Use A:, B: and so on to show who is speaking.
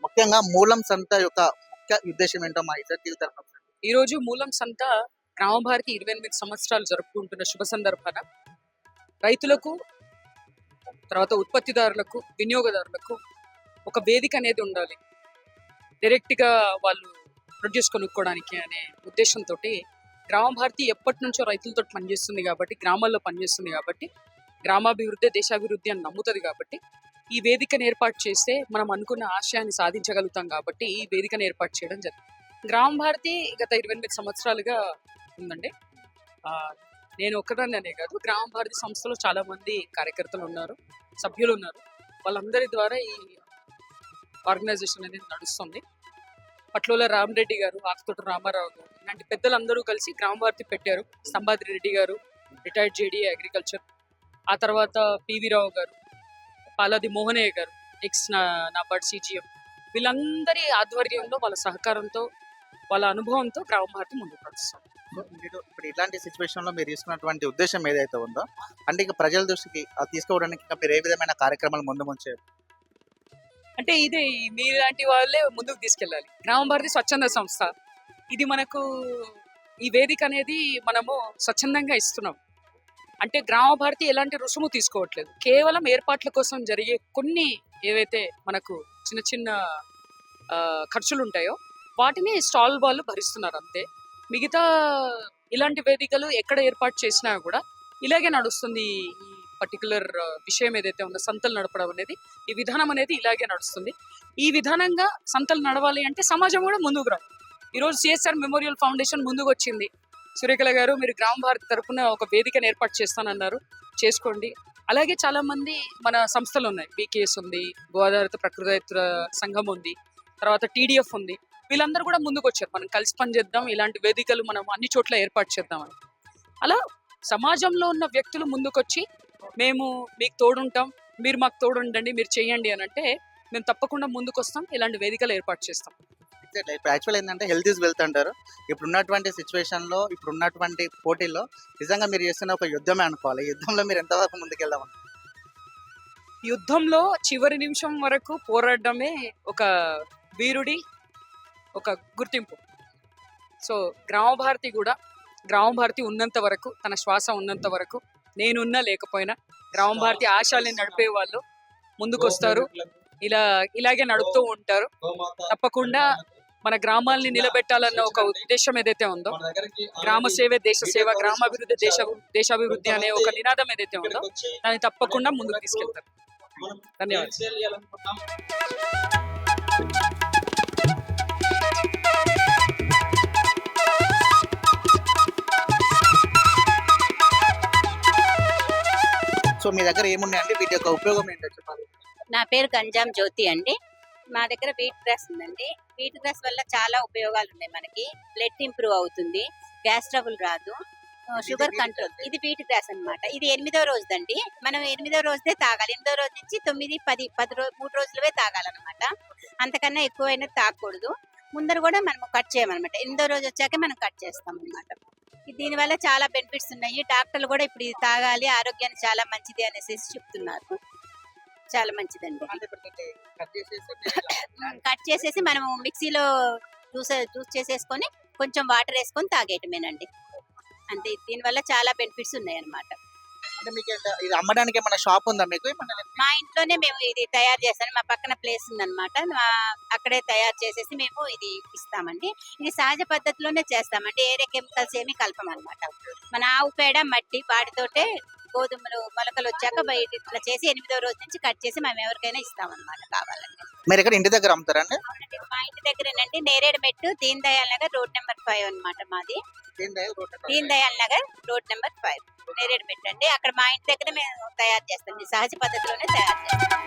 A: ముఖ్యంగా మూలం సంత యొక్క ముఖ్య ఉద్దేశం ఏంటో మా ఇద్దరు టీవీ తరఫున ఒకసారి.
B: ఈ రోజు మూలం సంత గ్రామ భారతి 28 సంవత్సరాలు జరుపుకుంటున్న శుభ సందర్భాన రైతులకు, తర్వాత ఉత్పత్తిదారులకు, వినియోగదారులకు ఒక వేదిక అనేది ఉండాలి. డైరెక్ట్గా వాళ్ళు ప్రొడ్యూస్ కొనుక్కోవడానికి అనే ఉద్దేశంతో గ్రామ భారతి ఎప్పటి నుంచో రైతులతో పనిచేస్తుంది కాబట్టి, గ్రామాల్లో పనిచేస్తుంది కాబట్టి, గ్రామాభివృద్ధి దేశాభివృద్ధి అని నమ్ముతుంది కాబట్టి ఈ వేదికను ఏర్పాటు చేస్తే మనం అనుకున్న ఆశయాన్ని సాధించగలుగుతాం కాబట్టి ఈ వేదికను ఏర్పాటు చేయడం జరిగింది. గ్రామ భారతి గత 28 సంవత్సరాలుగా ఉందండి. నేను ఒక్కదాన్నే కాదు, గ్రామ భారతి సంస్థలో చాలా మంది కార్యకర్తలు ఉన్నారు, సభ్యులు ఉన్నారు. వాళ్ళందరి ద్వారా ఈ ఆర్గనైజేషన్ అనేది నడుస్తుంది. పట్లోల రామరెడ్డి గారు, ఆకుతోట రామారావు గారు ఇలాంటి పెద్దలందరూ కలిసి గ్రామ భారతి పెట్టారు. సంబాద్రి రెడ్డి గారు, రిటైర్డ్ జేడీ అగ్రికల్చర్, ఆ తర్వాత పివి రావు గారు, పాలాది మోహనయ్య గారు, ఎక్స్ నాబార్డ్ సిజిఎం, వీళ్ళందరి ఆధ్వర్యంలో వాళ్ళ సహకారంతో వాళ్ళ అనుభవంతో గ్రామ భారతి ముందుకు నడుస్తుంది.
A: మీరు ఇప్పుడు ఇలాంటి సిచ్యువేషన్ లో మీరు తీసుకున్నటువంటి ఉద్దేశం ఏదైతే ఉందో, అంటే ఇక ప్రజల దృష్టికి అది తీసుకోవడానికి ఇంకా మీరు ఏ విధమైన కార్యక్రమాలు ముందు ముంచారు?
B: అంటే ఇది మీలాంటి వాళ్ళే ముందుకు తీసుకెళ్ళాలి. గ్రామ భారతి స్వచ్ఛంద సంస్థ. ఇది మనకు ఈ వేదిక అనేది మనము స్వచ్ఛందంగా ఇస్తున్నాం. అంటే గ్రామ భారతి ఎలాంటి రుసుము తీసుకోవట్లేదు, కేవలం ఏర్పాట్ల కోసం జరిగే కొన్ని ఏవైతే మనకు చిన్న చిన్న ఖర్చులు ఉంటాయో వాటిని స్టాల్ వాళ్ళు భరిస్తున్నారు అంతే. మిగతా ఇలాంటి వేదికలు ఎక్కడ ఏర్పాటు చేసినా కూడా ఇలాగే నడుస్తుంది. ఈ పర్టికులర్ విషయం ఏదైతే ఉందో సంతలు నడపడం అనేది, ఈ విధానం అనేది ఇలాగే నడుస్తుంది. ఈ విధానంగా సంతలు నడవాలి అంటే సమాజం కూడా ముందుకు రావాలి. ఈరోజు సిఎస్ఆర్ మెమోరియల్ ఫౌండేషన్ ముందుకు వచ్చింది. సురేఖల గారు, మీరు గ్రామ భారతి తరఫున ఒక వేదికను ఏర్పాటు చేస్తానన్నారు, చేసుకోండి. అలాగే చాలా మంది మన సంస్థలు ఉన్నాయి. బీకేఎస్ ఉంది, గోదావరి ప్రకృతి సంఘం ఉంది, తర్వాత టీడీఎఫ్ ఉంది. వీళ్ళందరూ కూడా ముందుకు వచ్చారు, మనం కలిసి పనిచేద్దాం, ఇలాంటి వేదికలు మనం అన్ని చోట్ల ఏర్పాటు చేద్దామని. అలా సమాజంలో ఉన్న వ్యక్తులు ముందుకొచ్చి మేము మీకు తోడుంటాం, మీరు మాకు తోడుండండి, మీరు చేయండి అని అంటే మేము తప్పకుండా ముందుకు వస్తాం, ఇలాంటి వేదికలు ఏర్పాటు చేస్తాం.
A: ఇప్పుడు యాక్చువల్ ఏంటంటే హెల్త్ ఈజ్ వెల్త్ అంటారు. ఇప్పుడున్నటువంటి సిచ్యువేషన్లో, ఇప్పుడున్నటువంటి పోటీల్లో నిజంగా మీరు చేస్తున్న ఒక యుద్ధమే అనుకోవాలి. యుద్ధంలో మీరు ఎంతవరకు ముందుకెళ్దామని?
B: యుద్ధంలో చివరి నిమిషం వరకు పోరాడమే ఒక వీరుడి ఒక గుర్తింపు. సో గ్రామ భారతి ఉన్నంత వరకు, తన శ్వాస ఉన్నంత వరకు, నేనున్నా లేకపోయినా గ్రామ భారతి ఆశయాల్ని నడిపే వాళ్ళు ముందుకు వస్తారు. ఇలాగే నడుపుతూ ఉంటారు. తప్పకుండా మన గ్రామాల్ని నిలబెట్టాలన్న ఒక ఉద్దేశం ఏదైతే ఉందో, గ్రామ సేవే దేశ సేవ, గ్రామాభివృద్ధి దేశాభివృద్ధి అనే ఒక నినాదం ఏదైతే ఉందో దాన్ని తప్పకుండా ముందుకు తీసుకెళ్తారు. ధన్యవాదాలు.
A: సో మీ దగ్గర ఏమున్నాయండి, వీటి యొక్క ఉపయోగం ఏంటో చెప్పాలి.
C: నా పేరు గంజాం జ్యోతి అండి. మా దగ్గర వీట్ గ్రాస్ ఉందండి. వీట్ గ్రాస్ వల్ల చాలా ఉపయోగాలు ఉన్నాయి. మనకి బ్లడ్ ఇంప్రూవ్ అవుతుంది, గ్యాస్ ట్రబుల్ రాదు, షుగర్ కంట్రోల్. ఇది వీట్ గ్రాస్ అన్నమాట. ఇది 8వ రోజుదండి. మనం 8వ రోజే తాగాలి. 8వ రోజు నుంచి 9, 10, 3 రోజులవే తాగాలన్నమాట. అంతకన్నా ఎక్కువైనా తాగకూడదు. ముందర కూడా మనం కట్ చేయమన్నమాట. 8వ రోజు వచ్చాక మనం కట్ చేస్తాం అన్నమాట. దీనివల్ల చాలా బెనిఫిట్స్ ఉన్నాయి. డాక్టర్లు కూడా ఇప్పుడు ఇది తాగాలి, ఆరోగ్యానికి చాలా మంచిది అనేసి చెప్తున్నారు. చాలా మంచిదండి. కట్ చేసేసి మనము మిక్సీలో జ్యూస్ చేసేసుకొని కొంచెం వాటర్ వేసుకొని తాగేయటమేనండి. అంతే. దీనివల్ల చాలా బెనిఫిట్స్ ఉన్నాయి అన్నమాట.
A: అంటే మీకు ఇది అమ్మడానికి ఏమైనా షాప్ ఉందా మీకు?
C: మా ఇంట్లోనే మేము ఇది తయారు చేస్తాం. మా పక్కన ప్లేస్ ఉందన్నమాట, అక్కడే తయారు చేసేసి మేము ఇది ఇస్తామండి. ఇది సహజ పద్ధతిలోనే చేస్తామండి. ఏరే కెమికల్స్ ఏమి కలపమన్నమాట. మన ఆవు పేడ, మట్టి, వాటితోటే గోధుమలు మొలకలు వచ్చాక బయట ఇట్లా చేసి 8వ రోజు నుంచి కట్ చేసి మేము ఎవరికైనా ఇస్తామన్నమాట కావాలంటే.
A: మీరు ఇక్కడ ఇంటి దగ్గర అమ్ముతారండి?
C: మా ఇంటి దగ్గరేనండి, నేరేడు మెట్టు, దీన్ దయాల్ నగర్, రోడ్ నెంబర్ 5 అన్నమాట మాది. దీన్ దయాల్ నగర్, రోడ్ నెంబర్ 5, నేరేడు మెట్టు అండి. అక్కడ మా ఇంటి దగ్గర మేము తయారు చేస్తాం, సహజ పద్ధతిలోనే తయారు చేస్తాం.